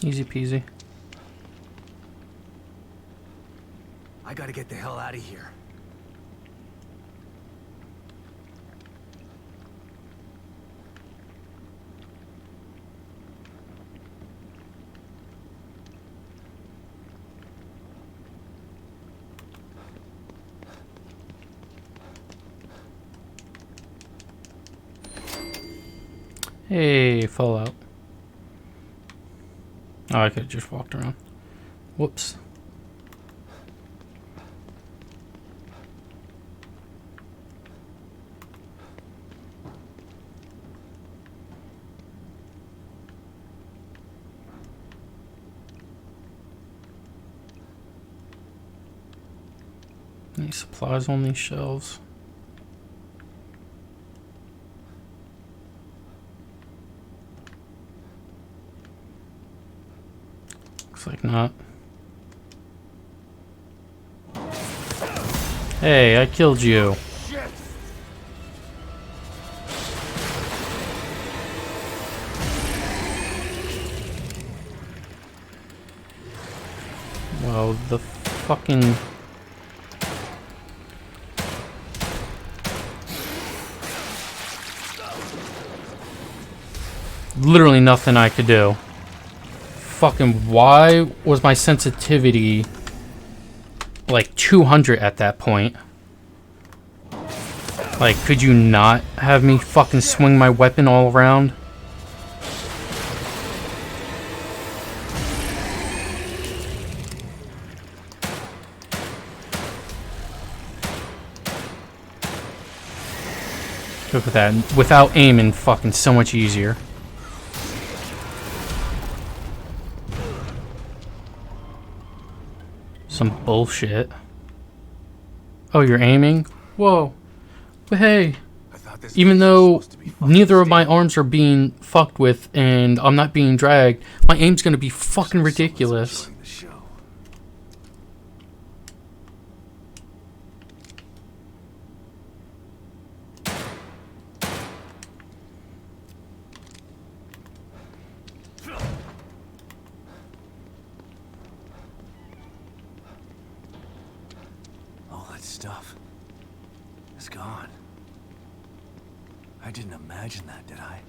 Easy peasy. I gotta get the hell out of here. Hey, Fallout. Oh, I could have just walked around. Whoops. Any supplies on these shelves? Looks like not. Hey, I killed you. Well, the fucking... Literally nothing I could do. Fucking why was my sensitivity like 200 at that point? Like, could you not have me fucking swing my weapon all around? Look at that. Without aiming, fucking so much easier. Some bullshit. Oh, you're aiming? Whoa. But hey, even though neither of my arms are being fucked with and I'm not being dragged, my aim's gonna be fucking ridiculous. All that stuff is gone. I didn't imagine that, did I?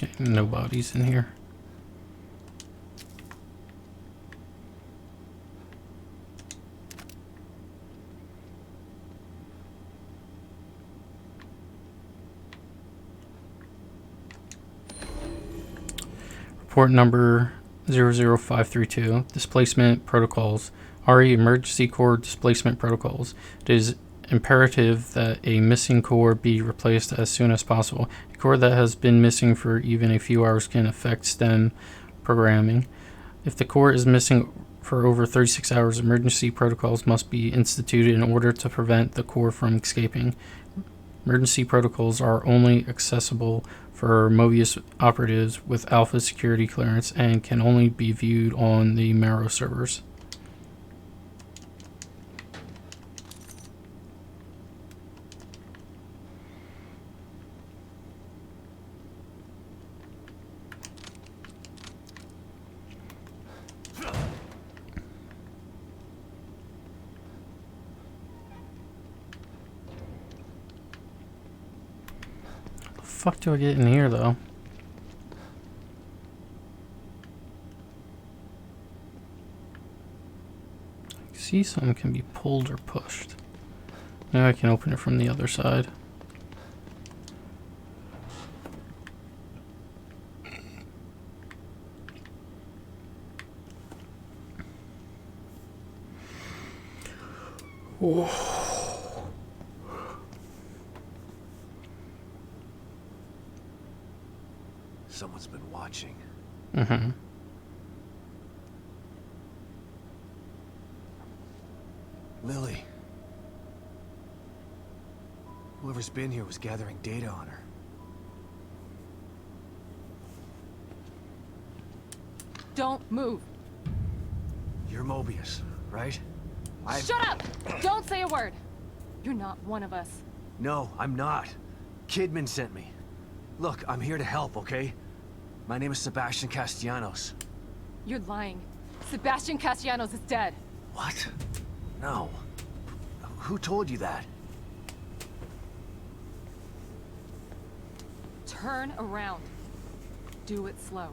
Okay, no bodies in here. Report number 00532. Displacement protocols. RE Emergency Core Displacement Protocols. It is imperative that a missing core be replaced as soon as possible. A core that has been missing for even a few hours can affect STEM programming. If the core is missing for over 36 hours, emergency protocols must be instituted in order to prevent the core from escaping. Emergency protocols are only accessible for Mobius operatives with Alpha security clearance and can only be viewed on the Marrow servers. fuck do I get in here, though? I see something can be pulled or pushed. Now I can open it from the other side. Oh. Someone's been watching. Mm-hmm. Lily. Whoever's been here was gathering data on her. Don't move. You're Mobius, right? Shut up! Don't say a word. You're not one of us. No, I'm not. Kidman sent me. Look, I'm here to help, okay? My name is Sebastian Castellanos. You're lying. Sebastian Castellanos is dead. What? No. Who told you that? Turn around. Do it slow.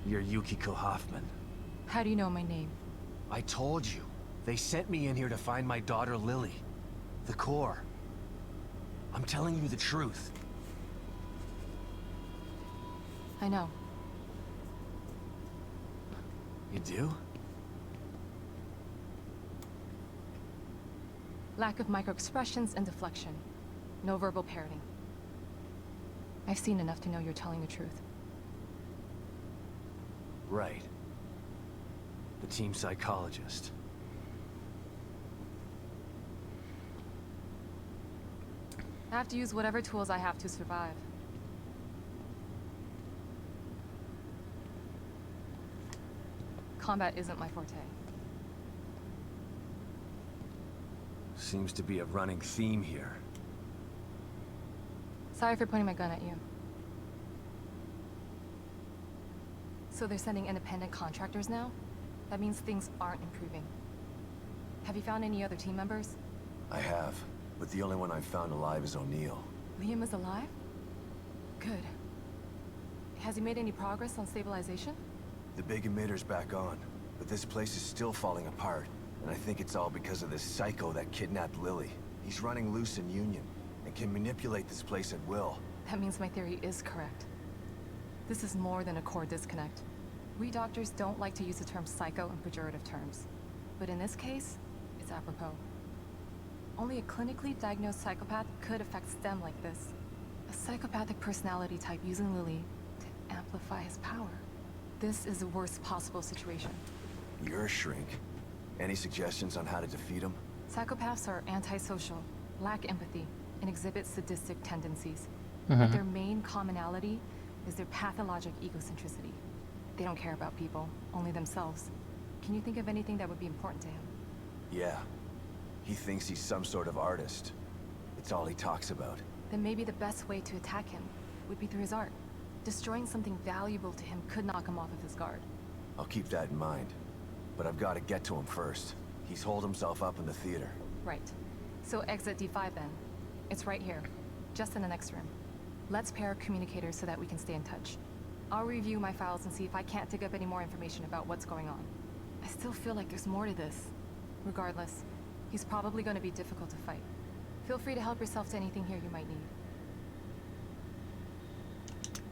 You're Yukiko Hoffman. How do you know my name? I told you. They sent me in here to find my daughter Lily. The core. I'm telling you the truth. I know. You do? Lack of microexpressions and deflection. No verbal parroting. I've seen enough to know you're telling the truth. Right. The team psychologist. I have to use whatever tools I have to survive. Combat isn't my forte. Seems to be a running theme here. Sorry for pointing my gun at you. So they're sending independent contractors now? That means things aren't improving. Have you found any other team members? I have, but the only one I've found alive is O'Neill. Liam is alive? Good. Has he made any progress on stabilization? The big emitter's back on, but this place is still falling apart, and I think it's all because of this psycho that kidnapped Lily. He's running loose in Union, and can manipulate this place at will. That means my theory is correct. This is more than a core disconnect. We doctors don't like to use the term psycho in pejorative terms. But in this case, it's apropos. Only a clinically diagnosed psychopath could affect STEM like this. A psychopathic personality type using Lily to amplify his power. This is the worst possible situation. You're a shrink. Any suggestions on how to defeat him? Psychopaths are antisocial, lack empathy, and exhibit sadistic tendencies. But their main commonality is their pathologic egocentricity. They don't care about people, only themselves. Can you think of anything that would be important to him? Yeah. He thinks he's some sort of artist. It's all he talks about. Then maybe the best way to attack him would be through his art. Destroying something valuable to him could knock him off of his guard. I'll keep that in mind. But I've got to get to him first. He's holed himself up in the theater. Right. So exit D5 then. It's right here, just in the next room. Let's pair communicators so that we can stay in touch. I'll review my files and see if I can't dig up any more information about what's going on. I still feel like there's more to this. Regardless, he's probably going to be difficult to fight. Feel free to help yourself to anything here you might need.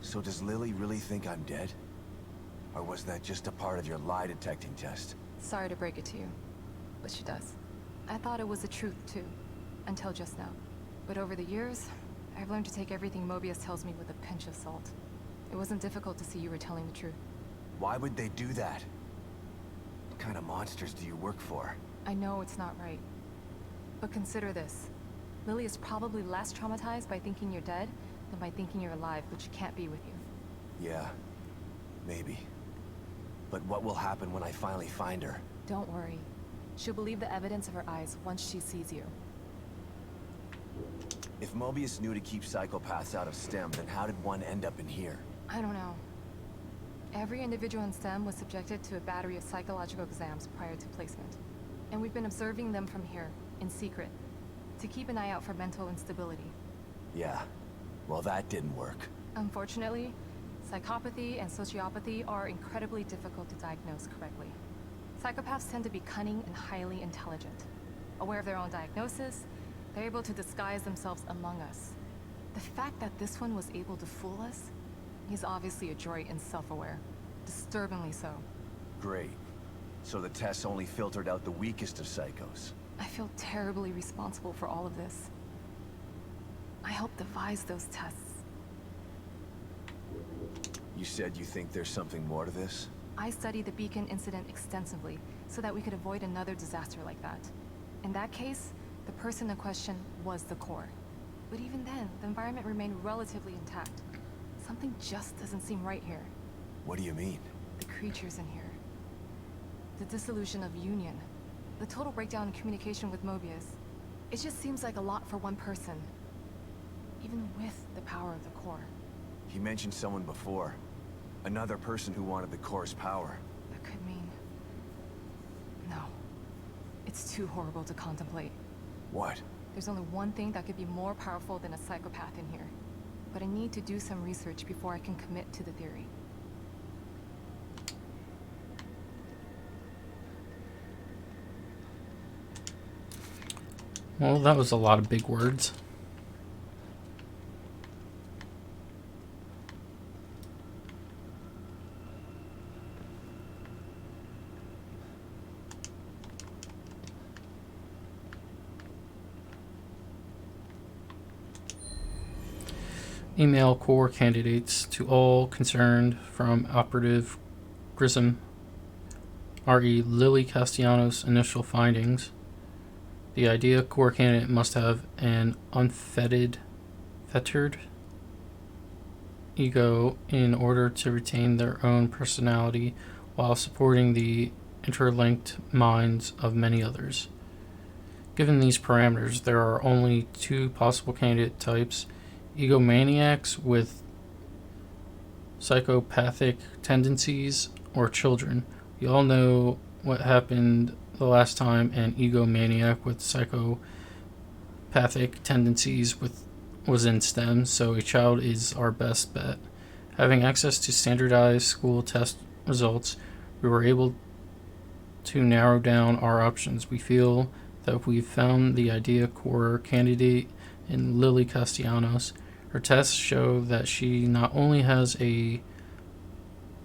So does Lily really think I'm dead? Or was that just a part of your lie detecting test? Sorry to break it to you, but she does. I thought it was the truth too, until just now. But over the years, I've learned to take everything Mobius tells me with a pinch of salt. It wasn't difficult to see you were telling the truth. Why would they do that? What kind of monsters do you work for? I know it's not right. But consider this. Lily is probably less traumatized by thinking you're dead than by thinking you're alive, but she can't be with you. Yeah, maybe. But what will happen when I finally find her? Don't worry. She'll believe the evidence of her eyes once she sees you. If Mobius knew to keep psychopaths out of STEM, then how did one end up in here? I don't know. Every individual in STEM was subjected to a battery of psychological exams prior to placement. And we've been observing them from here, in secret, to keep an eye out for mental instability. Yeah. Well, that didn't work. Unfortunately, psychopathy and sociopathy are incredibly difficult to diagnose correctly. Psychopaths tend to be cunning and highly intelligent. Aware of their own diagnosis, they're able to disguise themselves among us. The fact that this one was able to fool us, he's obviously adroit and self-aware. Disturbingly so. Great. So the tests only filtered out the weakest of psychos. I feel terribly responsible for all of this. I helped devise those tests. You said you think there's something more to this? I studied the Beacon incident extensively so that we could avoid another disaster like that. In that case, the person in question was the core. But even then, the environment remained relatively intact. Something just doesn't seem right here. What do you mean? The creatures in here. The dissolution of Union. The total breakdown in communication with Mobius. It just seems like a lot for one person. Even with the power of the core. He mentioned someone before. Another person who wanted the core's power. That could mean... No. It's too horrible to contemplate. What? There's only one thing that could be more powerful than a psychopath in here. But I need to do some research before I can commit to the theory. Well, that was a lot of big words. Email core candidates to all concerned from Operative Grissom. R.E. Lily Castellanos initial findings. The idea core candidate must have an unfettered ego in order to retain their own personality while supporting the interlinked minds of many others. Given these parameters, there are only two possible candidate types: egomaniacs with psychopathic tendencies, or children. We all know what happened the last time an egomaniac with psychopathic tendencies was in STEM, so a child is our best bet. Having access to standardized school test results, we were able to narrow down our options. We feel that we've found the idea core candidate in Lily Castellanos. Her tests show that she not only has a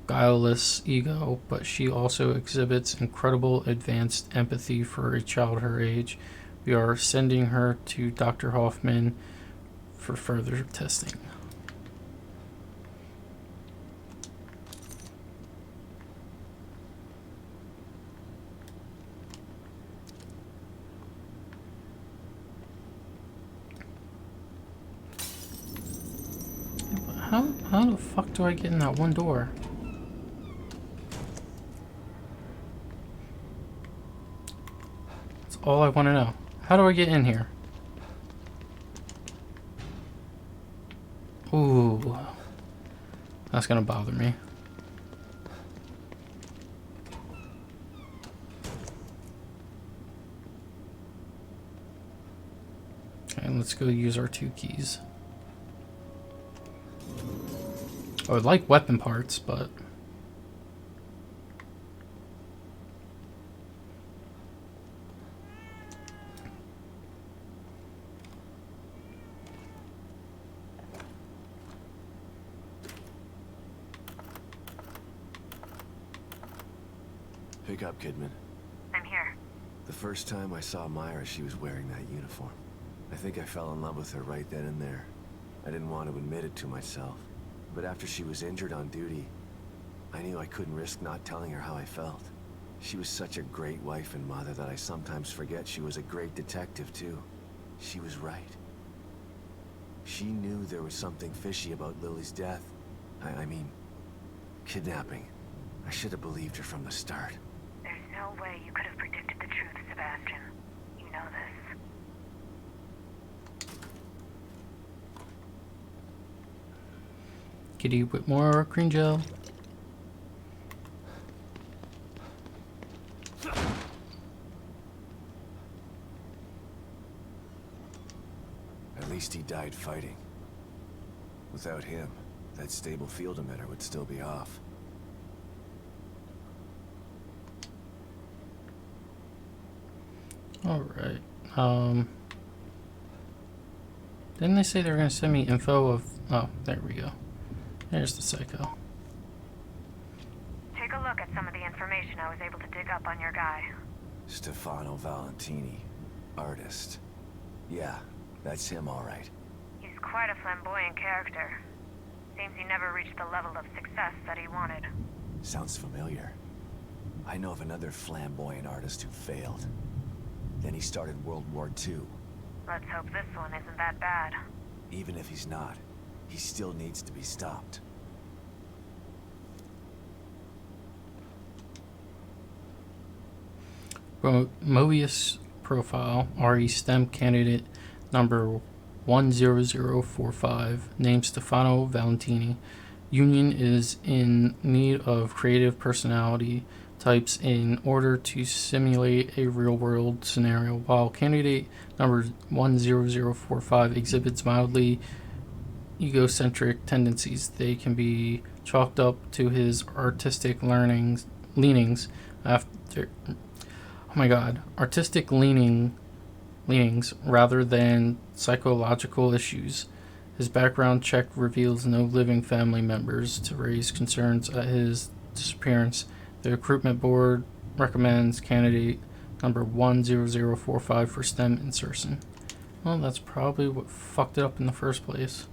guileless ego, but she also exhibits incredible advanced empathy for a child her age. We are sending her to Dr. Hoffman for further testing. How the fuck do I get in that one door? That's all I want to know. How do I get in here? Ooh. That's gonna bother me. Okay, let's go use our 2 keys. I would like weapon parts, but... Pick up, Kidman. I'm here. The first time I saw Myra, she was wearing that uniform. I think I fell in love with her right then and there. I didn't want to admit it to myself. But after she was injured on duty, I knew I couldn't risk not telling her how I felt. She was such a great wife and mother that I sometimes forget she was a great detective, too. She was right. She knew there was something fishy about Lily's death. I mean, kidnapping. I should have believed her from the start. There's no way you could have predicted the truth, Sebastian. You know this. kitty with more green gel. At least he died fighting. Without him, that stable field emitter would still be off. Alright. Didn't they say they were going to send me info of... Oh, there we go. There's the psycho. Take a look at some of the information I was able to dig up on your guy. Stefano Valentini, artist. Yeah, that's him all right. He's quite a flamboyant character. Seems he never reached the level of success that he wanted. Sounds familiar. I know of another flamboyant artist who failed. Then he started World War II. Let's hope this one isn't that bad. Even if he's not, he still needs to be stopped. Mobius profile, RE STEM candidate number 10045, named Stefano Valentini. Union is in need of creative personality types in order to simulate a real-world scenario, while candidate number 10045 exhibits mildly egocentric tendencies. They can be chalked up to his artistic leanings after... Oh my god. Artistic leanings rather than psychological issues. His background check reveals no living family members to raise concerns at his disappearance. The recruitment board recommends candidate number 10045 for STEM insertion. Well, that's probably what fucked it up in the first place.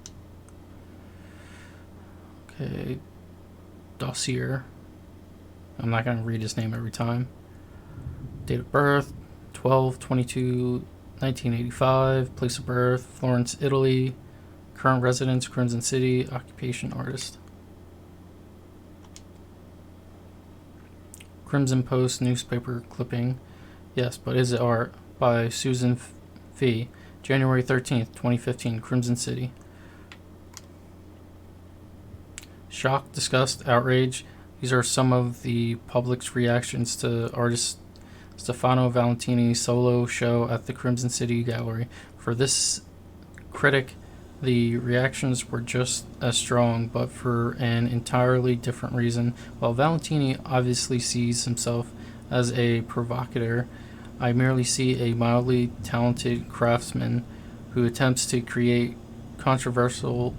Okay. Dossier. I'm not going to read his name every time. Date of birth, 12/22/1985. Place of birth, Florence, Italy. Current residence, Crimson City. Occupation, artist. Crimson Post newspaper clipping. Yes, but is it art? By Susan Fee. January 13th, 2015. Crimson City. Shock, disgust, outrage. These are some of the public's reactions to artist Stefano Valentini's solo show at the Crimson City Gallery. For this critic, the reactions were just as strong, but for an entirely different reason. While Valentini obviously sees himself as a provocateur, I merely see a mildly talented craftsman who attempts to create controversy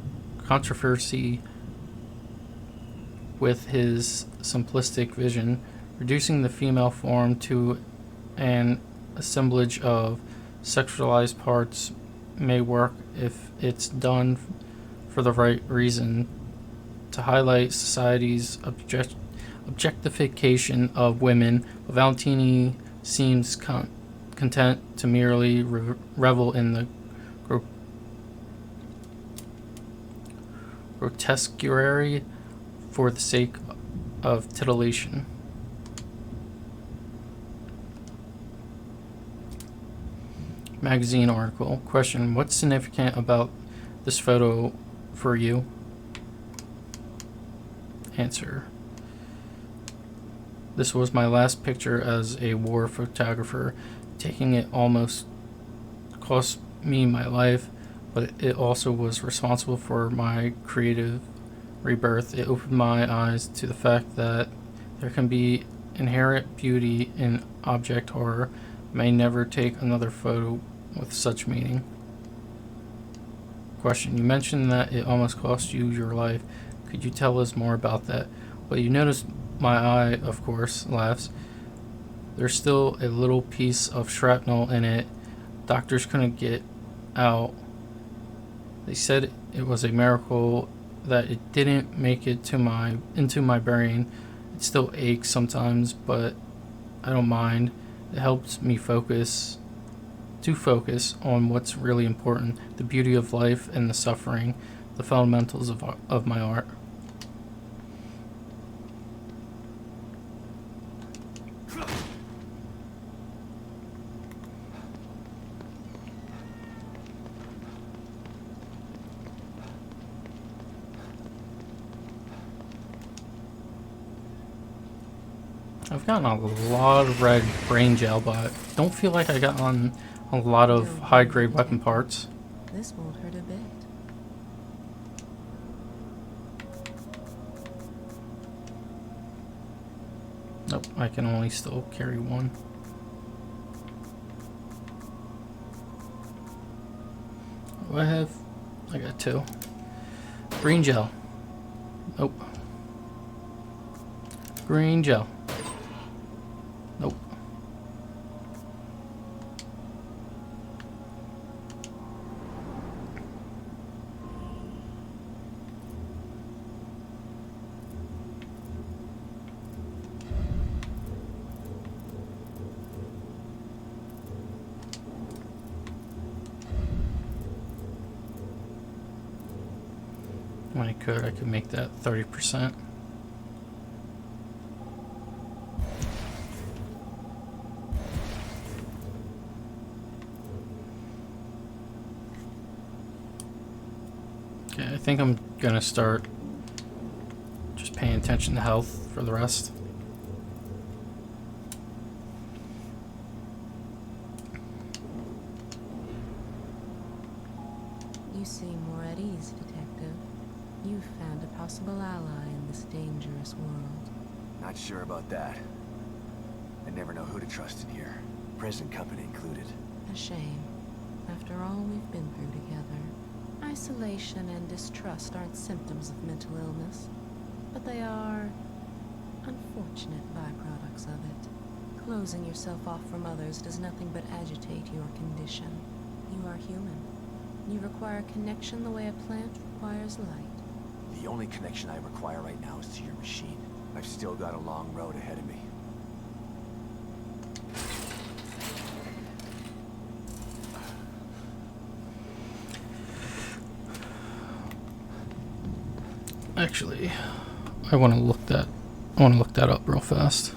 with his simplistic vision. Reducing the female form to an assemblage of sexualized parts may work if it's done for the right reason, to highlight society's objectification of women. Valentini seems content to merely revel in the grotesquerie for the sake of titillation. Magazine article. Question: what's significant about this photo for you? Answer: this was my last picture as a war photographer. Taking it almost cost me my life, but it also was responsible for my creative rebirth. It opened my eyes to the fact that there can be inherent beauty in object horror. May never take another photo with such meaning. Question: you mentioned that it almost cost you your life. Could you tell us more about that? Well, you noticed my eye, of course, laughs. There's still a little piece of shrapnel in it. Doctors couldn't get out. They said it was a miracle that it didn't make it into my brain. It still aches sometimes, but I don't mind. It helps me focus on what's really important, the beauty of life and the suffering, the fundamentals of my art. I've gotten a lot of red brain gel, but don't feel like I got on a lot of high-grade weapon parts. This won't hurt a bit. Nope, I can only still carry one. What do I have? I got 2. Green gel. Nope. Green gel. Nope. When I could make that 30%. Okay, I think I'm gonna start just paying attention to health for the rest. You seem more at ease, Detective. You've found a possible ally in this dangerous world. Not sure about that. I never know who to trust in here. Present company included. A shame. After all we've been through together. Isolation and distrust aren't symptoms of mental illness, but they are unfortunate byproducts of it. Closing yourself off from others does nothing but agitate your condition. You are human. You require connection the way a plant requires light. The only connection I require right now is to your machine. I've still got a long road ahead of me. Actually, I want to look that up real fast.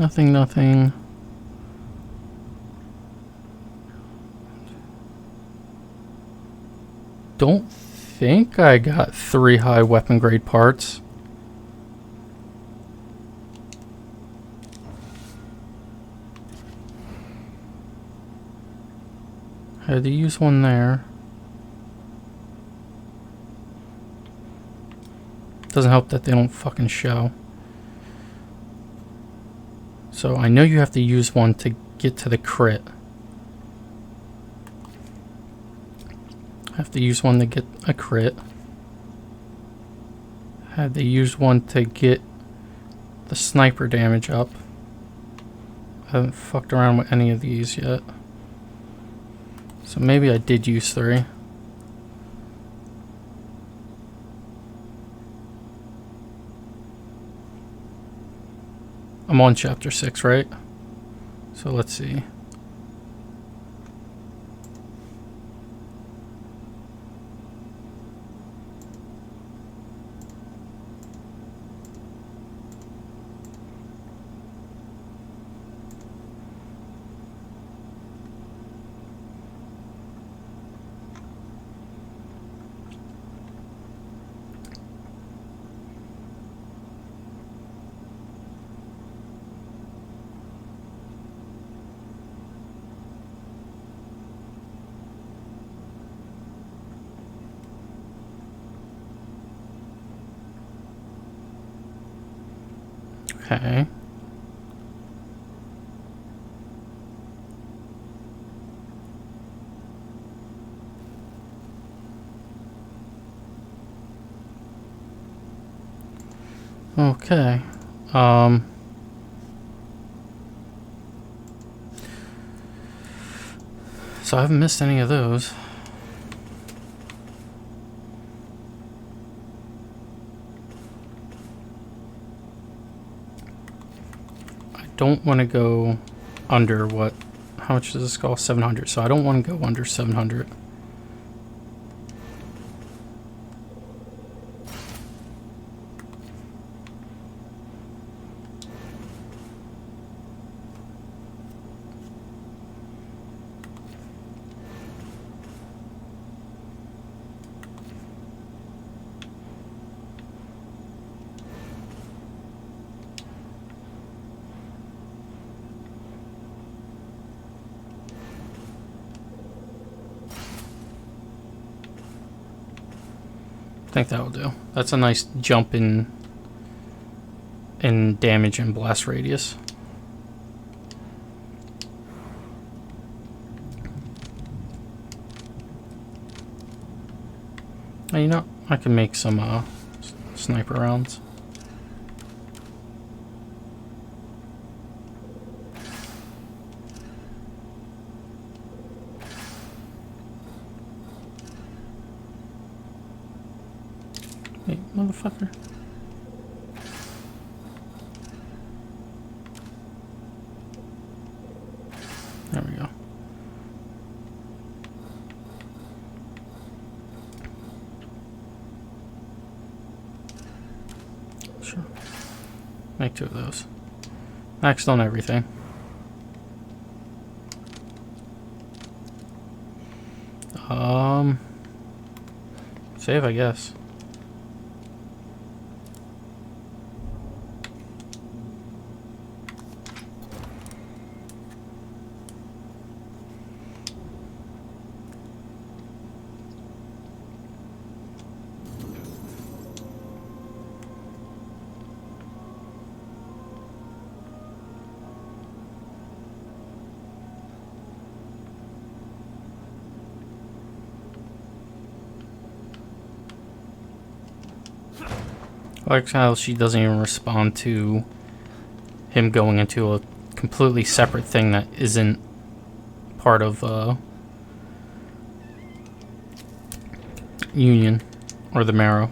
Nothing. Don't think I got 3 high weapon grade parts. I had to use one there. Doesn't help that they don't fucking show. So I know you have to use one to get to the crit. I have to use one to get a crit. I had to use one to get the sniper damage up. I haven't fucked around with any of these yet. So maybe I did use 3. I'm on chapter 6, right? So let's see. Okay. Okay. So I haven't missed any of those. Don't want to go under what? How much does this cost? 700. So I don't want to go under 700. think that'll do. That's a nice jump in damage and blast radius. Oh, you know, I can make some sniper rounds. Hey, motherfucker. There we go. Sure. Make 2 of those. Maxed on everything. Save, I guess. I like how she doesn't even respond to him going into a completely separate thing that isn't part of Union or the Marrow.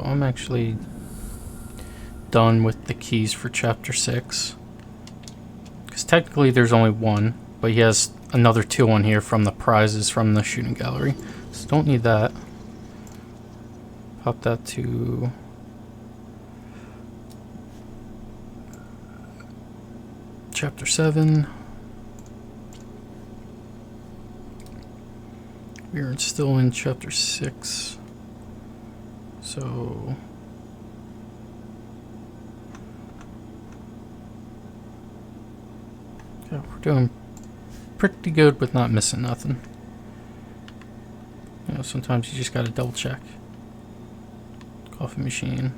I'm actually done with the keys for chapter 6. Because technically there's only 1, but he has another 2 on here from the prizes from the shooting gallery. So don't need that. Pop that to chapter 7. We're still in chapter 6. So yeah, we're doing pretty good with not missing nothing. You know, sometimes you just gotta double check. Coffee machine.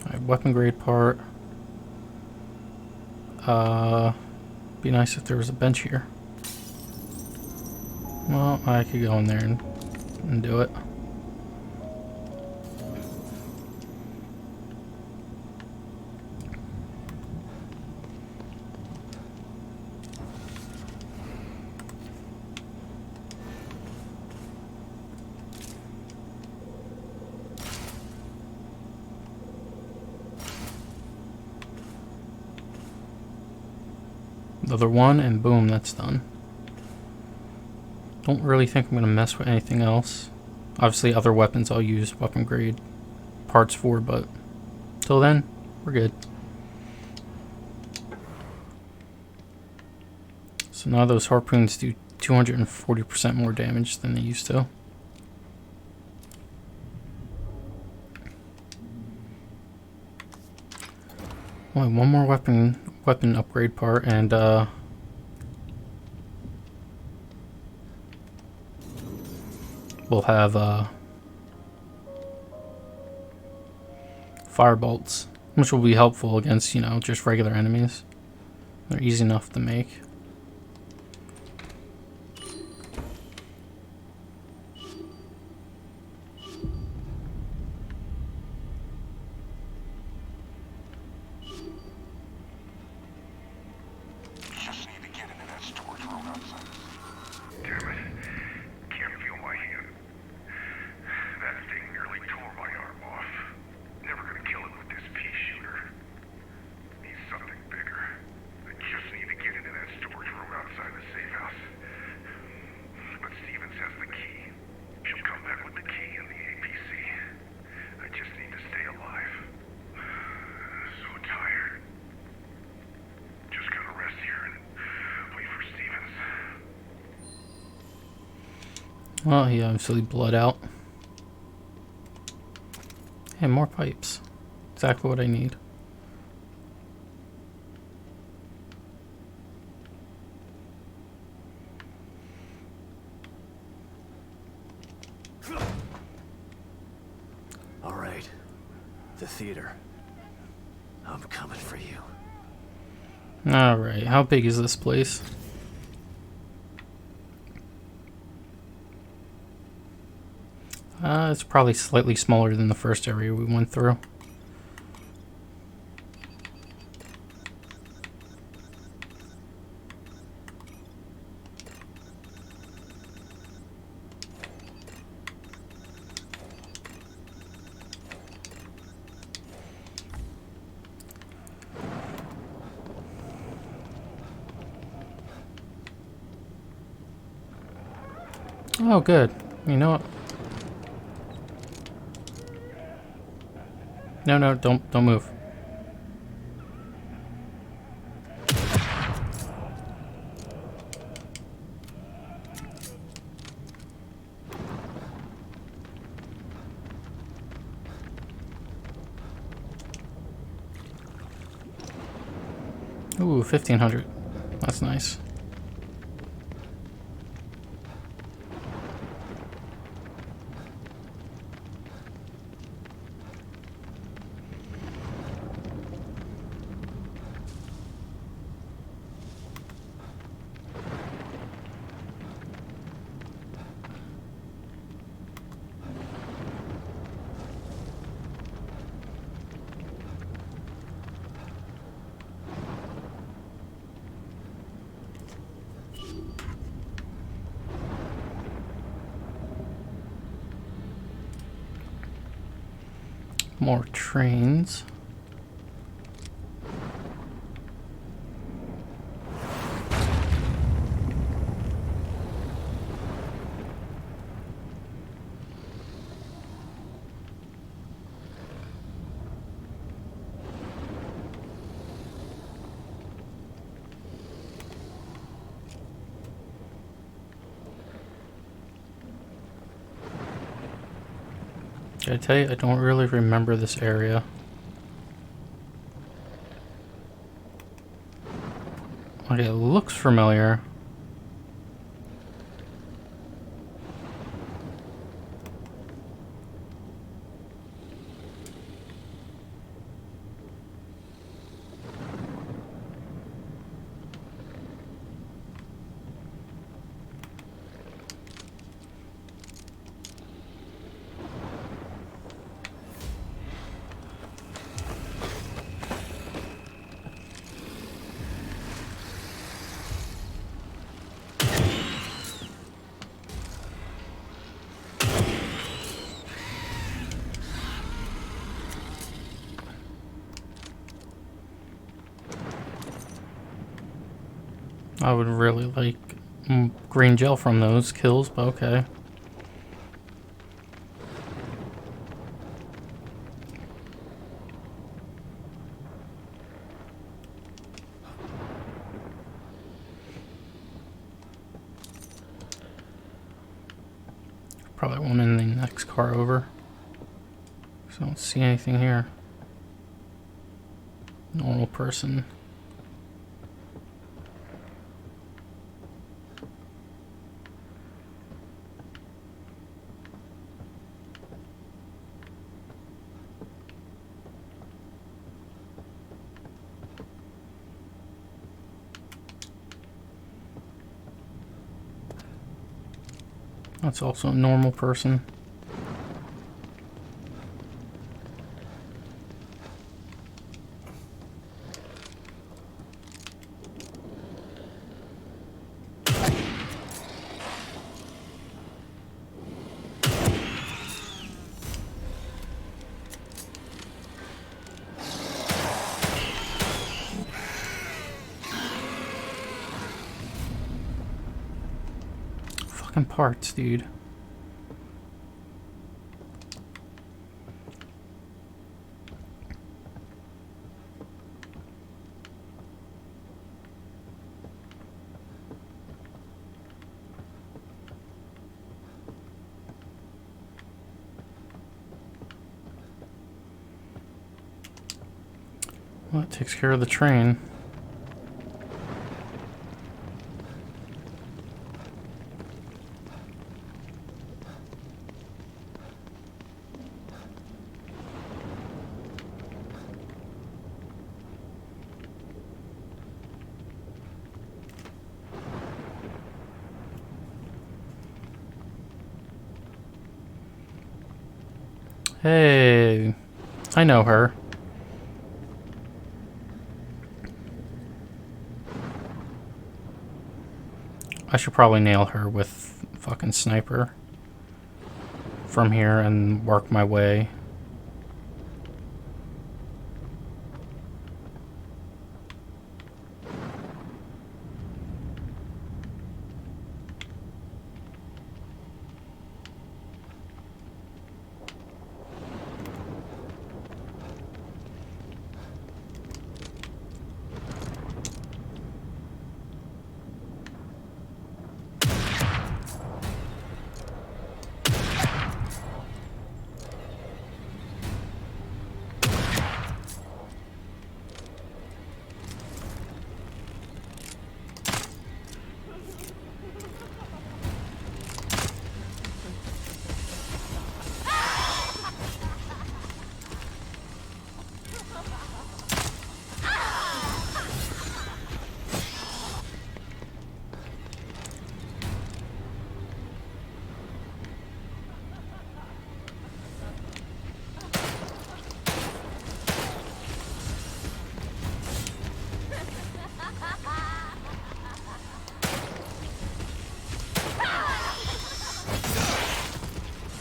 Alright, weapon grade part. Be nice if there was a bench here. Well, I could go in there and do it. Another one, and boom, that's done. Don't really think I'm going to mess with anything else. Obviously, other weapons I'll use weapon grade parts for, but till then, we're good. So now those harpoons do 240% more damage than they used to. Only one more weapon upgrade part, and we'll have fire bolts, which will be helpful against, you know, just regular enemies. They're easy enough to make. Something bigger. I just need to get into that store. Well, he obviously bled out. Hey, more pipes. Exactly what I need. All right. The theater. I'm coming for you. Alright, how big is this place? It's probably slightly smaller than the first area we went through. Oh, good. You know what? No, don't move. Ooh, 1500. That's nice. More trains. Did I tell you I don't really remember this area? Okay, it looks familiar. I would really like green gel from those kills, but okay. Probably one in the next car over. 'Cause I don't see anything here. Normal person. That's also a normal person. Fucking parts, dude. Well, that takes care of the train. Hey, I know her. I should probably nail her with fucking sniper from here and work my way.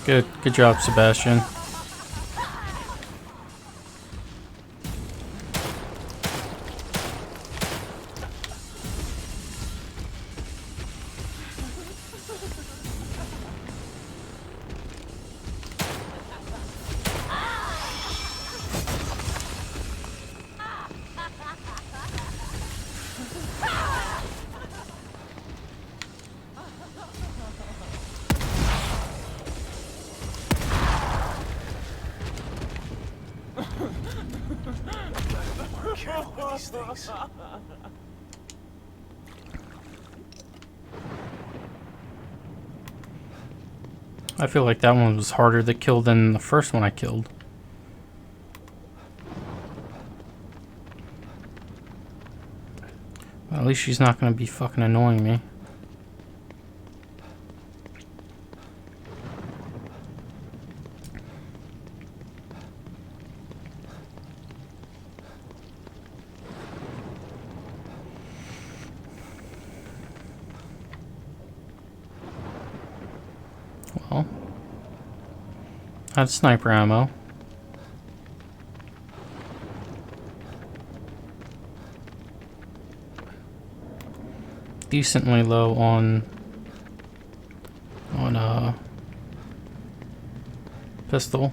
Good job, Sebastian. Careful with these things. I feel like that one was harder to kill than the first one I killed. Well, at least she's not going to be fucking annoying me. Well, I had sniper ammo. Decently low on pistol.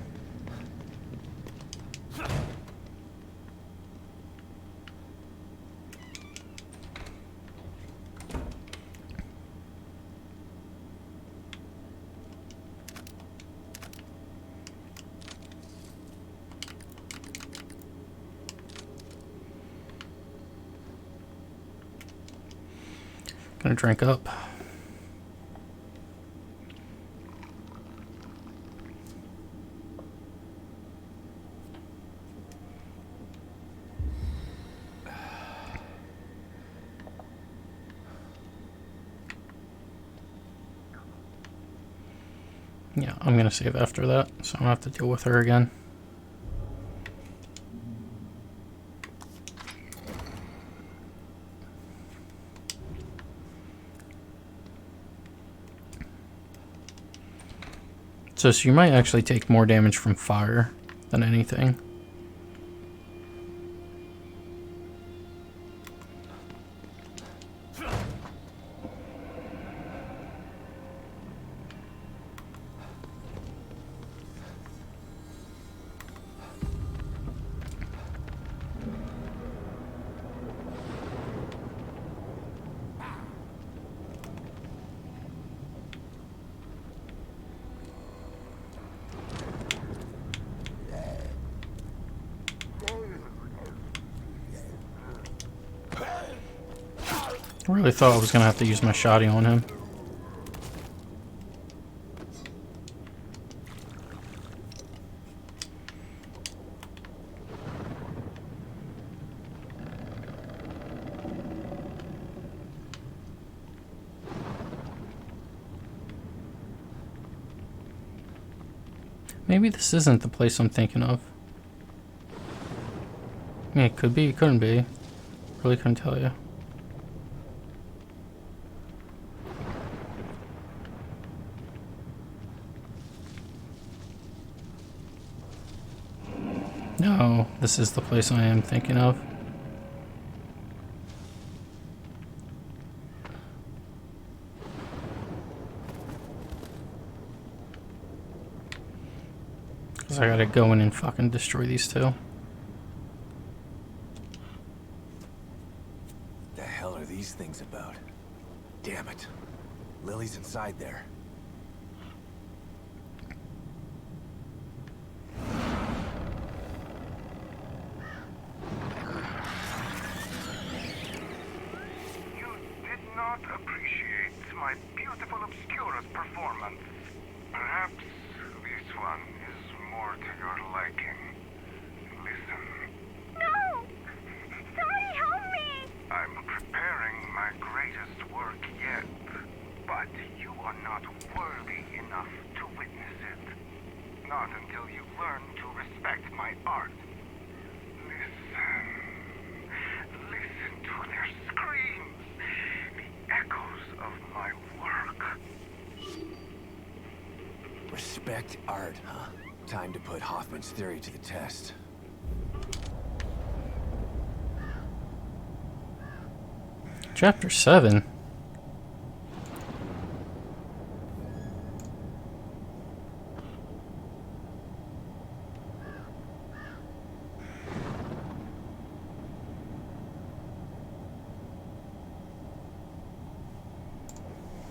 Gonna drink up. Yeah, I'm gonna save after that, so I don't have to deal with her again. So you might actually take more damage from fire than anything. I really thought I was gonna have to use my shotty on him. Maybe this isn't the place I'm thinking of. I mean, it could be, it couldn't be. Really couldn't tell you. No, this is the place I am thinking of. Because I gotta go in and fucking destroy these two. The hell are these things about? Damn it. Lily's inside there. You did not appreciate my beautiful Obscurus performance. Perhaps this one is more to your liking. Listen. No! Somebody help me! I'm preparing my greatest work yet, but you are not worthy enough to witness it. Not until you learn to respect my art. Listen. Listen to their screams. The echoes of my work. Respect art, huh? Time to put Hoffman's theory to the test. Chapter 7.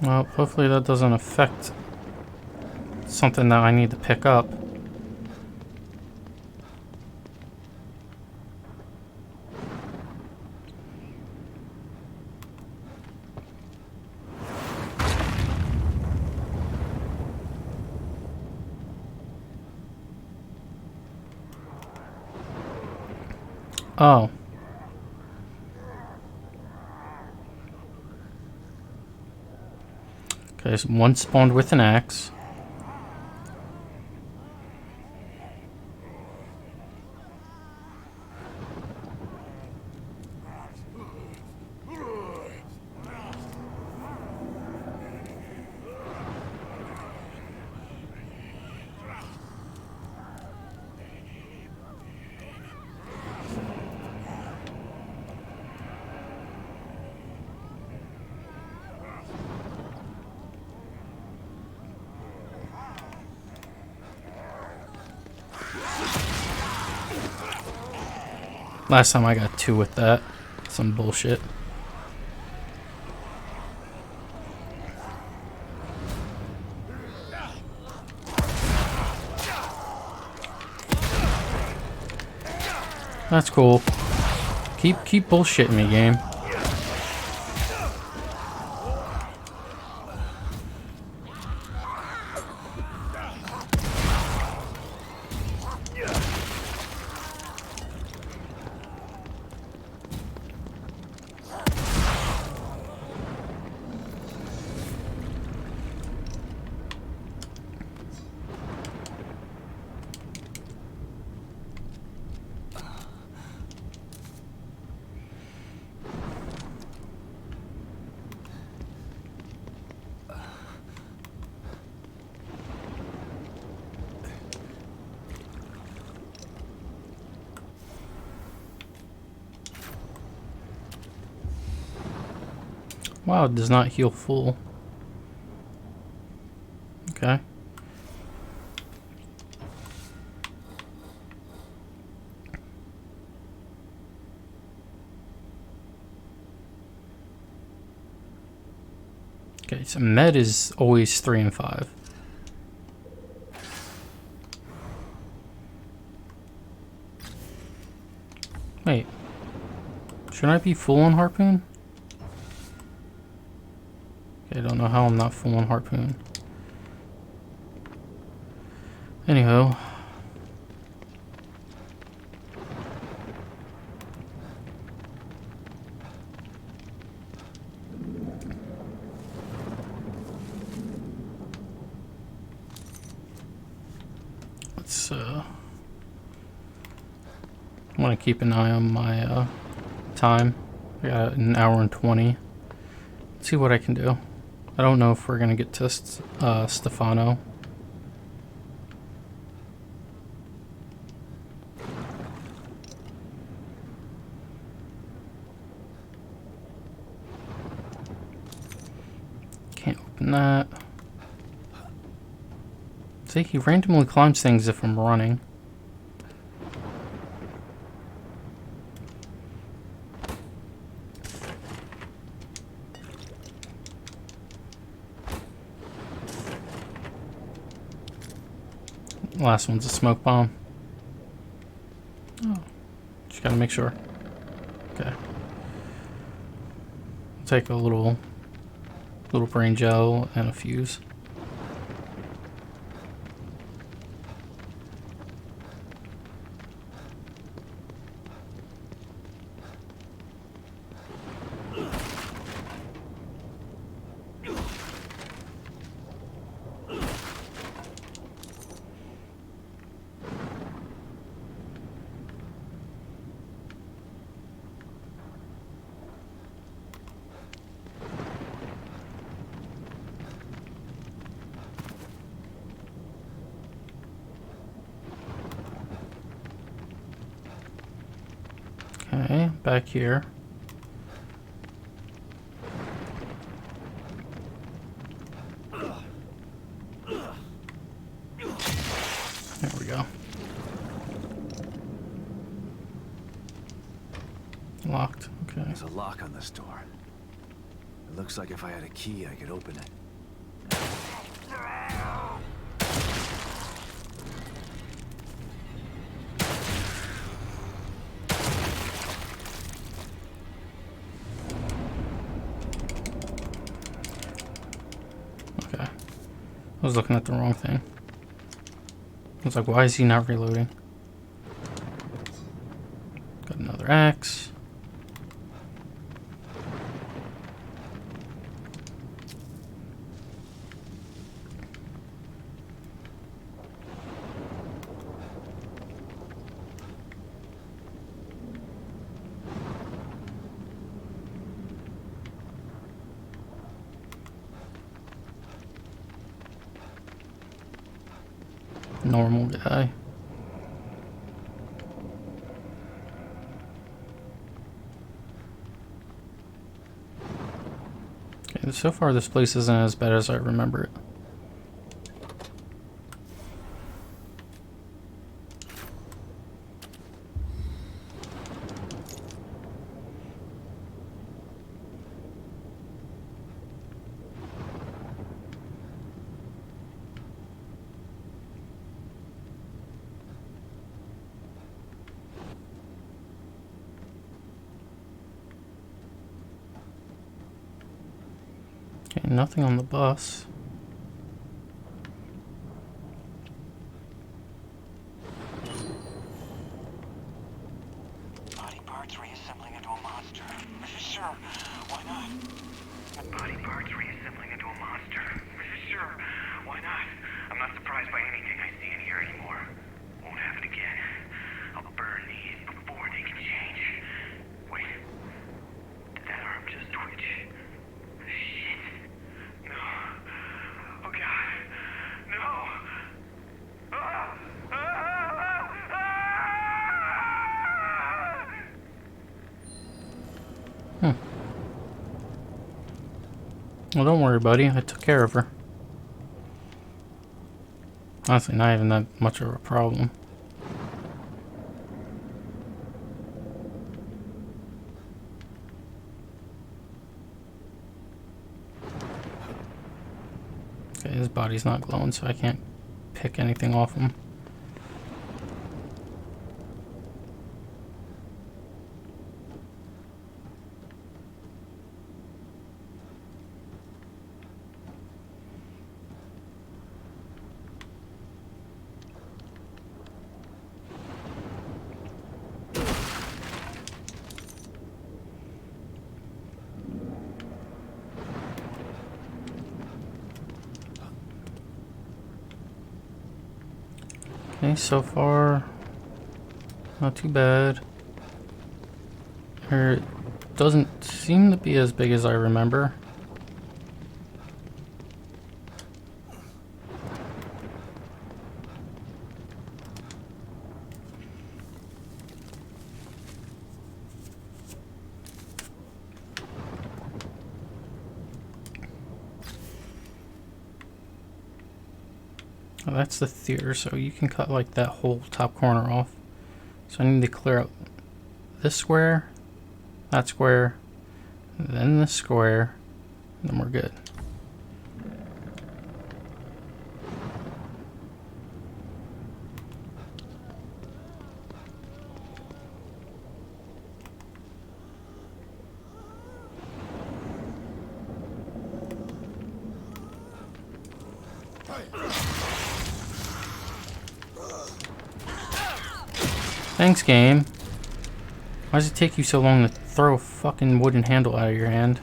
Well, hopefully that doesn't affect something that I need to pick up. Oh. Okay, so one spawned with an axe. Last time I got 2 with that. Some bullshit. That's cool. Keep bullshitting me, game. Wow, it does not heal full. Okay. Okay, so med is always 3 and 5. Wait. Shouldn't I be full on harpoon? know how I'm not full on harpoon. Anyhow. Let's I want to keep an eye on my time. I got an hour and 20. Let's see what I can do. I don't know if we're gonna get to Stefano. Can't open that. See, he randomly climbs things if I'm running. Last one's a smoke bomb. Oh, just gotta make sure. Okay. Take a little brain gel and a fuse. Okay, back here. There we go. Locked. Okay. There's a lock on this door. It looks like if I had a key, I could open it. Okay. I was looking at the wrong thing. I was like, why is he not reloading? Got another axe. Normal guy. Okay, so far this place isn't as bad as I remember it. Okay, nothing on the bus. Body parts reassembling into a monster. Sure, why not? Body parts reassembling into a monster. Sure, why not? I'm not surprised by anything I see in here anymore. Won't happen again. I'll burn these before they can change. Wait. Did that arm just twitch? Shit. No. Oh god. No. Ah! Ah! Ah! Ah! Well, don't worry, buddy. I took care of her. Honestly, not even that much of a problem. Okay, his body's not glowing, so I can't pick anything off him. Okay, so far, not too bad. It doesn't seem to be as big as I remember. Oh, that's the theater, so you can cut like that whole top corner off. So I need to clear up this square, that square, then this square, and then we're good. Thanks, game. Why does it take you so long to throw a fucking wooden handle out of your hand?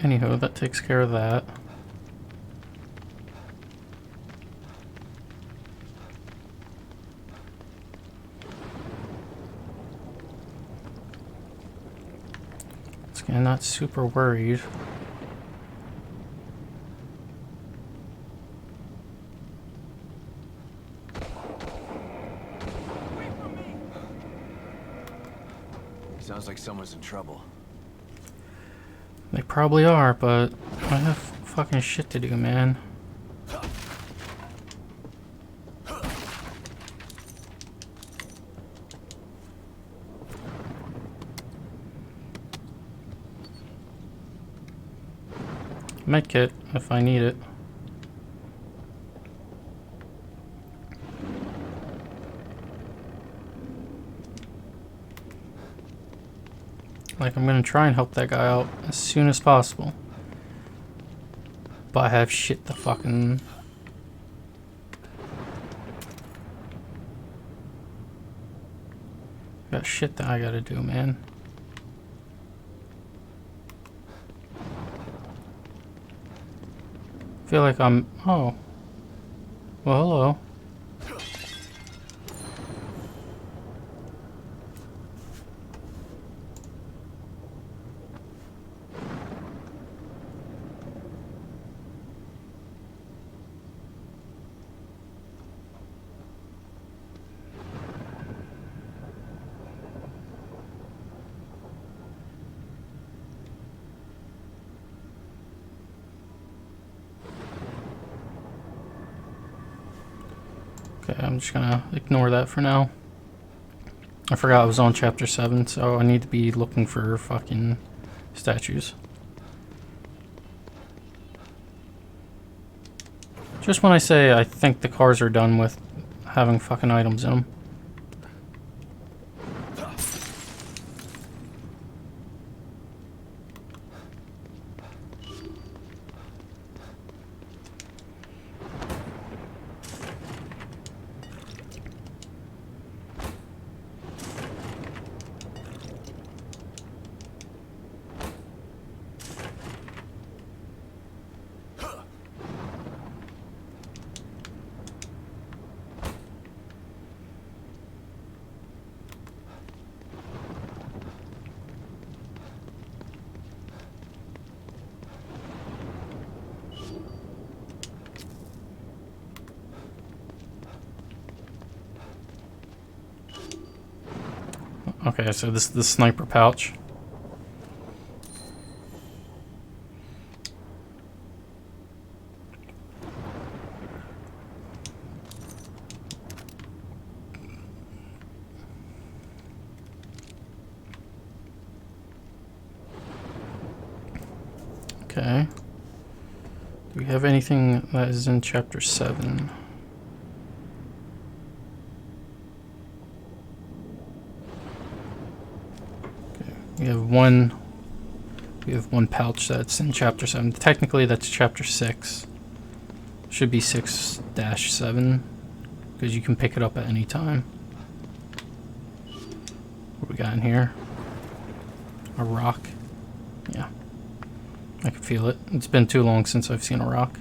Anywho, that takes care of that. I'm not super worried. Sounds like someone's in trouble. They probably are, but I have fucking shit to do, man. Medkit if I need it. Like, I'm gonna try and help that guy out as soon as possible. But I have shit to fucking... got shit that I gotta do, man. Feel like I'm... oh. Well, hello. Okay, I'm just gonna ignore that for now. I forgot I was on chapter 7, so I need to be looking for fucking statues. Just when I say I think the cars are done with having fucking items in them. Okay, so this is the sniper pouch. Okay. Do we have anything that is in chapter 7? We have one pouch that's in chapter 7. Technically that's chapter 6. Should be 6-7 because you can pick it up at any time. What we got in here? A rock. Yeah. I can feel it. It's been too long since I've seen a rock.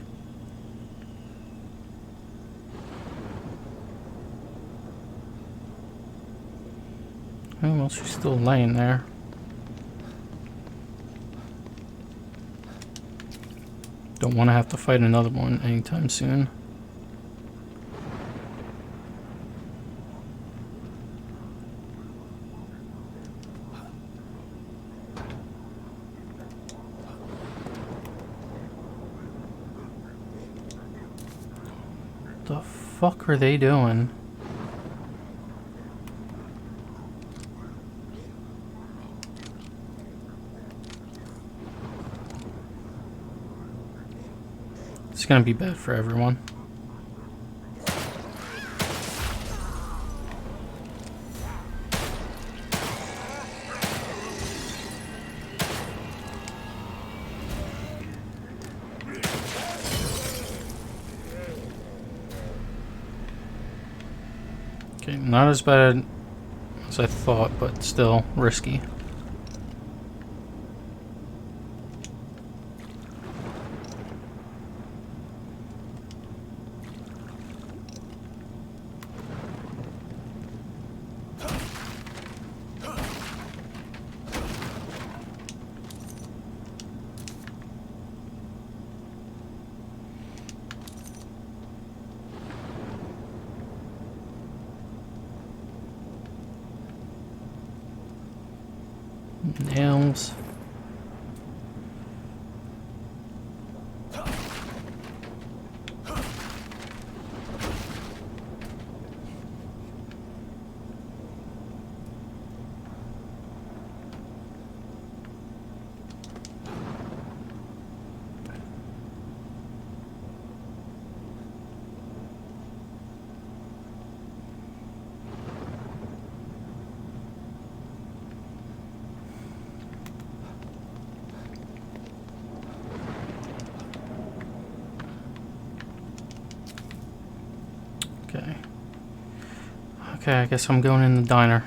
Oh, well, she's still laying there. Don't want to have to fight another one anytime soon. The fuck are they doing? It's gonna be bad for everyone. Okay, not as bad as I thought, but still risky. Nails. Okay. Okay, I guess I'm going in the diner.